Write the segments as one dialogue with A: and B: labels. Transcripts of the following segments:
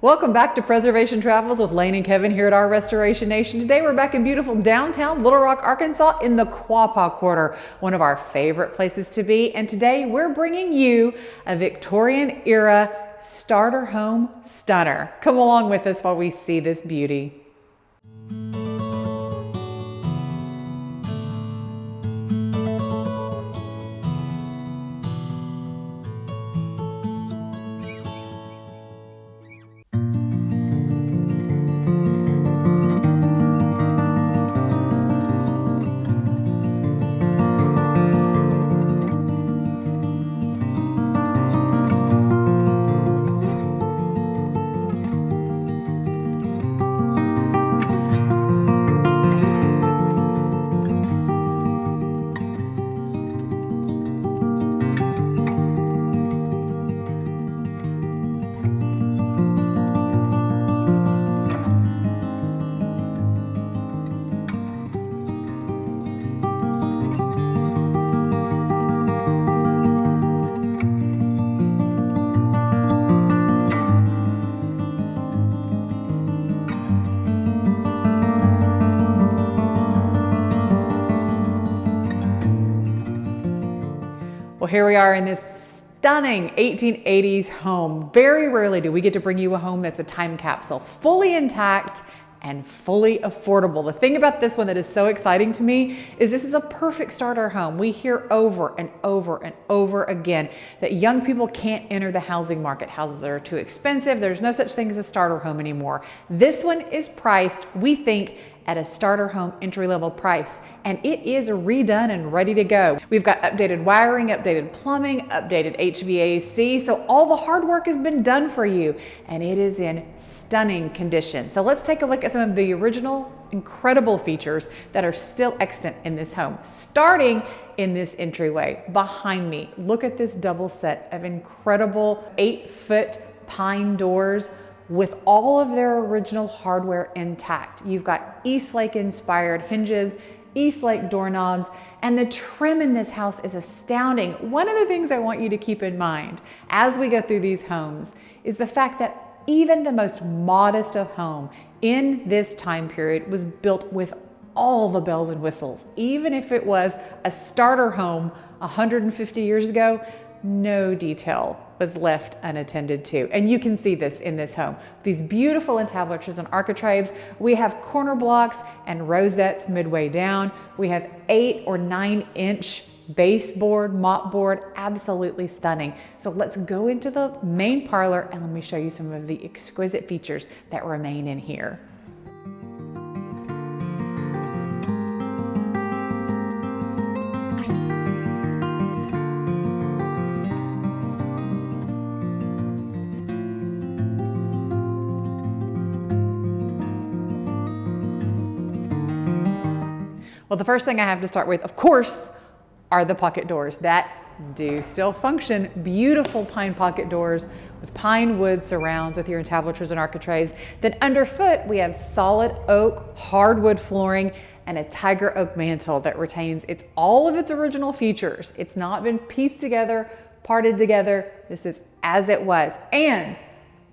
A: Welcome back to Preservation Travels with Lane and Kevin here at our Restoration Nation. Today we're back in beautiful downtown Little Rock, Arkansas in the Quapaw Quarter, one of our favorite places to be. And today we're bringing you a Victorian era starter home stunner. Come along with us while we see this beauty. Well, here we are in this stunning 1880s home. Very rarely do we get to bring you a home that's a time capsule, fully intact and fully affordable. The thing about this one that is so exciting to me is this is a perfect starter home. We hear over and over and over again that young people can't enter the housing market. Houses are too expensive. There's no such thing as a starter home anymore. This one is priced, we think, at a starter home entry-level price, and it is redone and ready to go. We've got updated wiring, updated plumbing, updated HVAC, so all the hard work has been done for you, and it is in stunning condition. So let's take a look at some of the original incredible features that are still extant in this home, starting in this entryway behind me. Look at this double set of incredible 8-foot pine doors with all of their original hardware intact. You've got Eastlake inspired hinges, Eastlake doorknobs, and the trim in this house is astounding. One of the things I want you to keep in mind as we go through these homes is the fact that even the most modest of home in this time period was built with all the bells and whistles. Even if it was a starter home 150 years ago, no detail was left unattended to. And you can see this in this home. These beautiful entablatures and architraves. We have corner blocks and rosettes midway down. We have 8 or 9 inch baseboard, mopboard, absolutely stunning. So let's go into the main parlor and let me show you some of the exquisite features that remain in here. Well, the first thing I have to start with, of course, are the pocket doors that do still function. Beautiful pine pocket doors with pine wood surrounds with your entablatures and architraves. Then underfoot, we have solid oak, hardwood flooring, and a tiger oak mantel that retains all of its original features. It's not been pieced together, parted together. This is as it was. And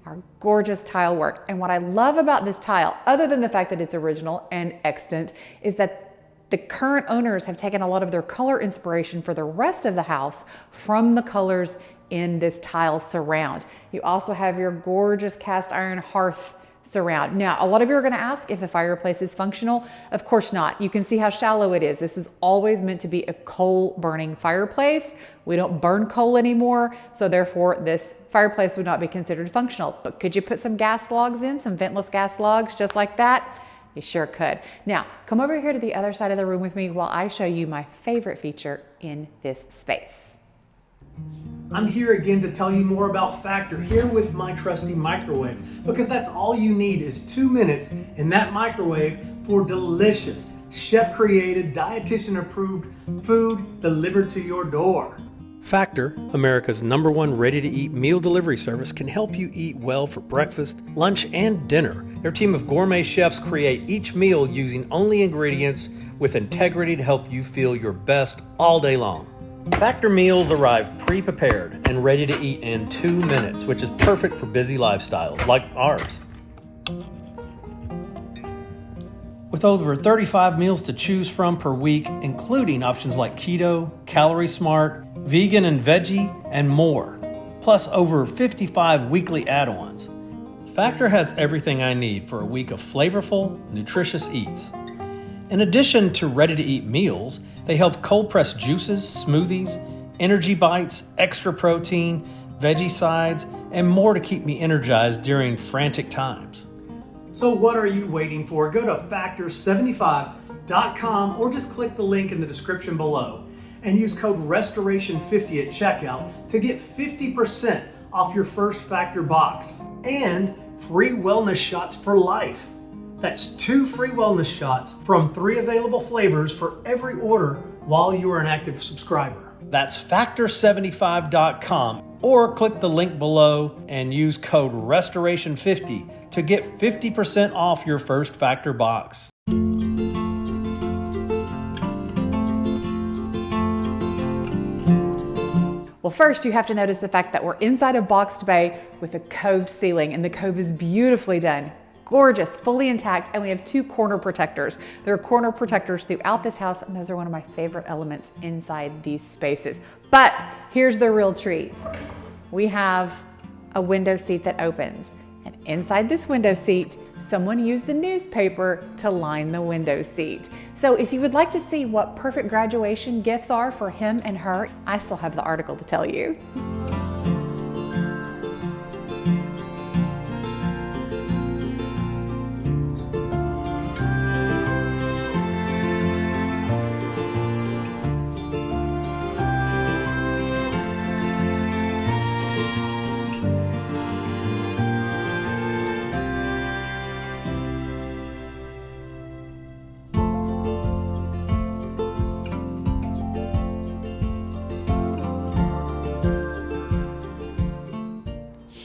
A: our gorgeous tile work. And what I love about this tile, other than the fact that it's original and extant, is that the current owners have taken a lot of their color inspiration for the rest of the house from the colors in this tile surround. You also have your gorgeous cast iron hearth surround. Now, a lot of you are going to ask if the fireplace is functional. Of course not. You can see how shallow it is. This is always meant to be a coal burning fireplace. We don't burn coal anymore, so therefore this fireplace would not be considered functional. But could you put some gas logs in, some ventless gas logs just like that? You sure could. Now, come over here to the other side of the room with me while I show you my favorite feature in this space.
B: I'm here again to tell you more about Factor, here with my trusty microwave, because that's all you need is 2 minutes in that microwave for delicious, chef-created, dietitian-approved food delivered to your door.
C: Factor, America's #1 ready-to-eat meal delivery service, can help you eat well for breakfast, lunch, and dinner. Their team of gourmet chefs create each meal using only ingredients with integrity to help you feel your best all day long. Factor meals arrive pre-prepared and ready to eat in 2 minutes, which is perfect for busy lifestyles like ours. With over 35 meals to choose from per week, including options like keto, calorie smart, vegan and veggie, and more, plus over 55 weekly add-ons. Factor has everything I need for a week of flavorful, nutritious eats. In addition to ready-to-eat meals, they help cold-press juices, smoothies, energy bites, extra protein, veggie sides, and more to keep me energized during frantic times.
B: So what are you waiting for? Go to factor75.com or just click the link in the description below and use code RESTORATION50 at checkout to get 50% off your first Factor box and free wellness shots for life. That's 2 free wellness shots from 3 available flavors for every order while you are an active subscriber.
C: That's factor75.com or click the link below and use code RESTORATION50 to get 50% off your first Factor box.
A: Well, first you have to notice the fact that we're inside a boxed bay with a coved ceiling, and the cove is beautifully done. Gorgeous, fully intact, and we have 2 corner protectors. There are corner protectors throughout this house, and those are one of my favorite elements inside these spaces. But here's the real treat. We have a window seat that opens, and inside this window seat, someone used the newspaper to line the window seat. So if you would like to see what perfect graduation gifts are for him and her, I still have the article to tell you.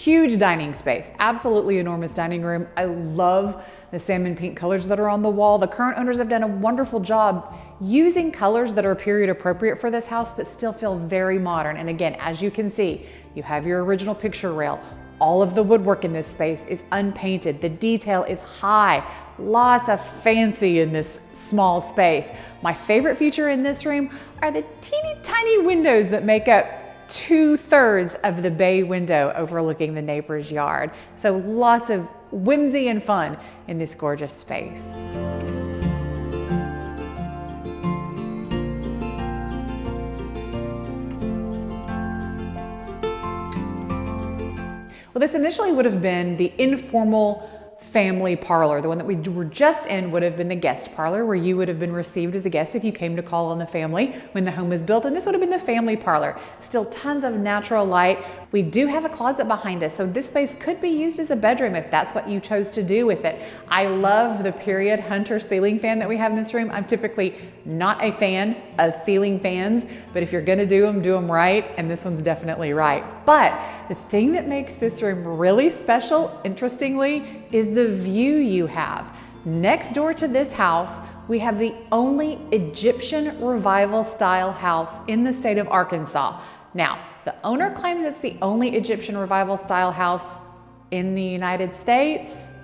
A: Huge dining space, absolutely enormous dining room. I love the salmon pink colors that are on the wall. The current owners have done a wonderful job using colors that are period appropriate for this house, but still feel very modern. And again, as you can see, you have your original picture rail. All of the woodwork in this space is unpainted. The detail is high. Lots of fancy in this small space. My favorite feature in this room are the teeny tiny windows that make up 2/3 of the bay window overlooking the neighbor's yard. So lots of whimsy and fun in this gorgeous space. Well, this initially would have been the informal family parlor. The one that we were just in would have been the guest parlor, where you would have been received as a guest if you came to call on the family when the home was built. And this would have been the family parlor. Still tons of natural light. We do have a closet behind us, so this space could be used as a bedroom if that's what you chose to do with it. I love the period Hunter ceiling fan that we have in this room. I'm typically not a fan of ceiling fans, but if you're gonna do them right, and this one's definitely right. But the thing that makes this room really special, interestingly, is the view you have. Next door to this house, we have the only Egyptian revival style house in the state of Arkansas. Now, the owner claims it's the only Egyptian revival style house in the United States.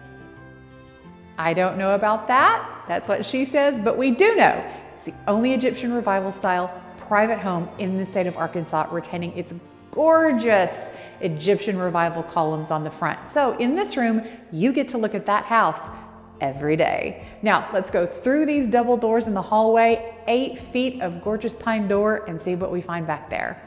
A: I don't know about that. That's what she says, but we do know it's the only Egyptian revival style private home in the state of Arkansas, retaining its gorgeous Egyptian revival columns on the front. So in this room, you get to look at that house every day. Now let's go through these double doors in the hallway, 8 feet of gorgeous pine door, and see what we find back there.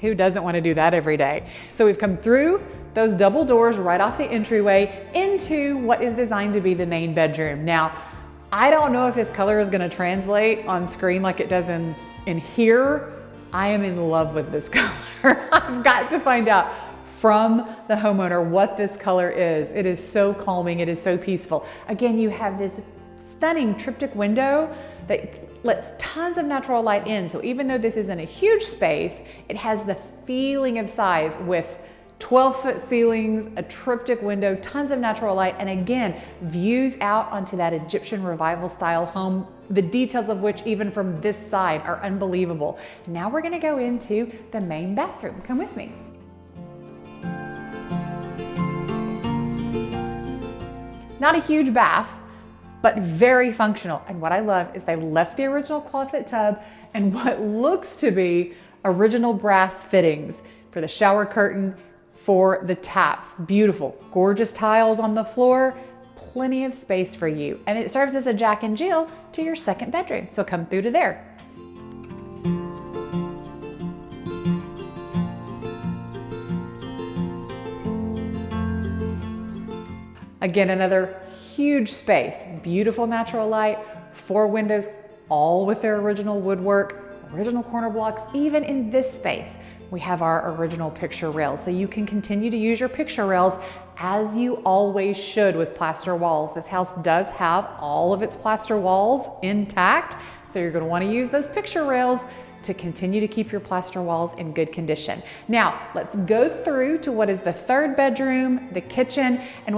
A: Who doesn't want to do that every day? So we've come through those double doors right off the entryway into what is designed to be the main bedroom. Now, I don't know if this color is going to translate on screen like it does in here. I am in love with this color. I've got to find out from the homeowner what this color is. It is so calming. It is so peaceful. Again, you have this stunning triptych window that lets tons of natural light in. So even though this isn't a huge space, it has the feeling of size with 12-foot ceilings, a triptych window, tons of natural light, and again, views out onto that Egyptian revival style home, the details of which even from this side are unbelievable. Now we're gonna go into the main bathroom. Come with me. Not a huge bath, but very functional. And what I love is they left the original clawfoot tub and what looks to be original brass fittings for the shower curtain, for the taps. Beautiful, gorgeous tiles on the floor, plenty of space for you. And it serves as a Jack and Jill to your second bedroom. So come through to there. Again, another huge space, beautiful natural light, 4 windows, all with their original woodwork, original corner blocks. Even in this space, we have our original picture rails. So you can continue to use your picture rails as you always should with plaster walls. This house does have all of its plaster walls intact. So you're gonna wanna use those picture rails to continue to keep your plaster walls in good condition. Now, let's go through to what is the third bedroom, the kitchen, and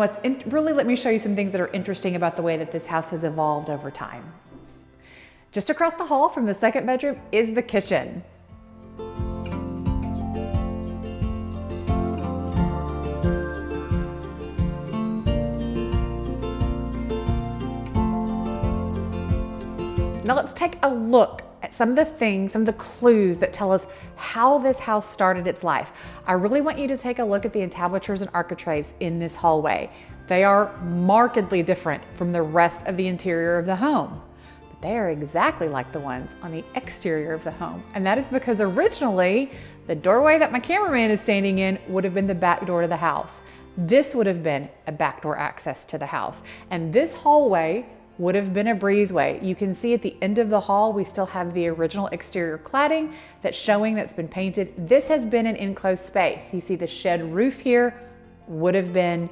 A: really let me show you some things that are interesting about the way that this house has evolved over time. Just across the hall from the second bedroom is the kitchen. Now let's take a look at some of the things, some of the clues that tell us how this house started its life. I really want you to take a look at the entablatures and architraves in this hallway. They are markedly different from the rest of the interior of the home, but they are exactly like the ones on the exterior of the home. And that is because originally, the doorway that my cameraman is standing in would have been the back door to the house. This would have been a backdoor access to the house. And this hallway would have been a breezeway. You can see at the end of the hall, we still have the original exterior cladding that's been painted. This has been an enclosed space. You see the shed roof here would have been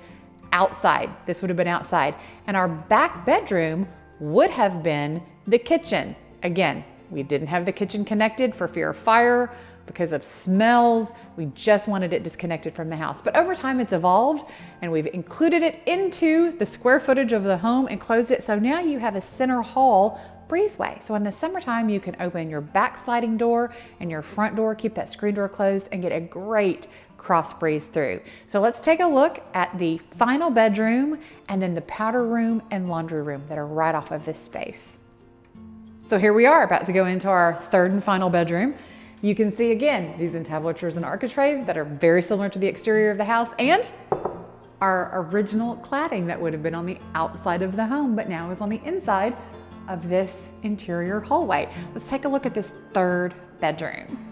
A: outside. This would have been outside. And our back bedroom would have been the kitchen. Again, we didn't have the kitchen connected for fear of fire, because of smells. We just wanted it disconnected from the house. But over time it's evolved and we've included it into the square footage of the home and closed it. So now you have a center hall breezeway. So in the summertime, you can open your back sliding door and your front door, keep that screen door closed and get a great cross breeze through. So let's take a look at the final bedroom and then the powder room and laundry room that are right off of this space. So here we are about to go into our third and final bedroom. You can see again, these entablatures and architraves that are very similar to the exterior of the house and our original cladding that would have been on the outside of the home, but now is on the inside of this interior hallway. Let's take a look at this third bedroom.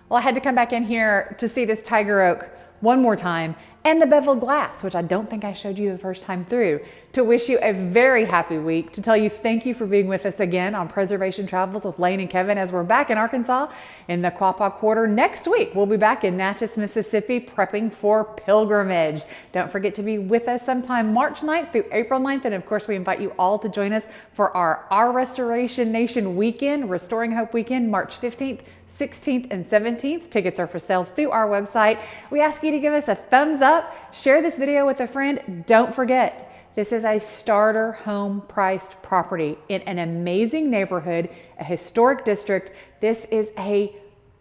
A: Well, I had to come back in here to see this tiger oak one more time and the beveled glass, which I don't think I showed you the first time through, to wish you a very happy week, to tell you thank you for being with us again on Preservation Travels with Lane and Kevin as we're back in Arkansas in the Quapaw Quarter. Next week, we'll be back in Natchez, Mississippi, prepping for pilgrimage. Don't forget to be with us sometime March 9th through April 9th. And of course, we invite you all to join us for our Restoration Nation weekend, Restoring Hope Weekend, March 15th, 16th and 17th. Tickets are for sale through our website. We ask you to give us a thumbs up, share this video with a friend. Don't forget, This is a starter home priced property in an amazing neighborhood, a historic district. This is a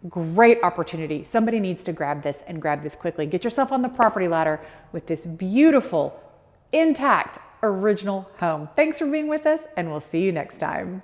A: great opportunity. Somebody needs to grab this and grab this quickly. Get yourself on the property ladder with this beautiful, intact, original home. Thanks for being with us, and we'll see you next time.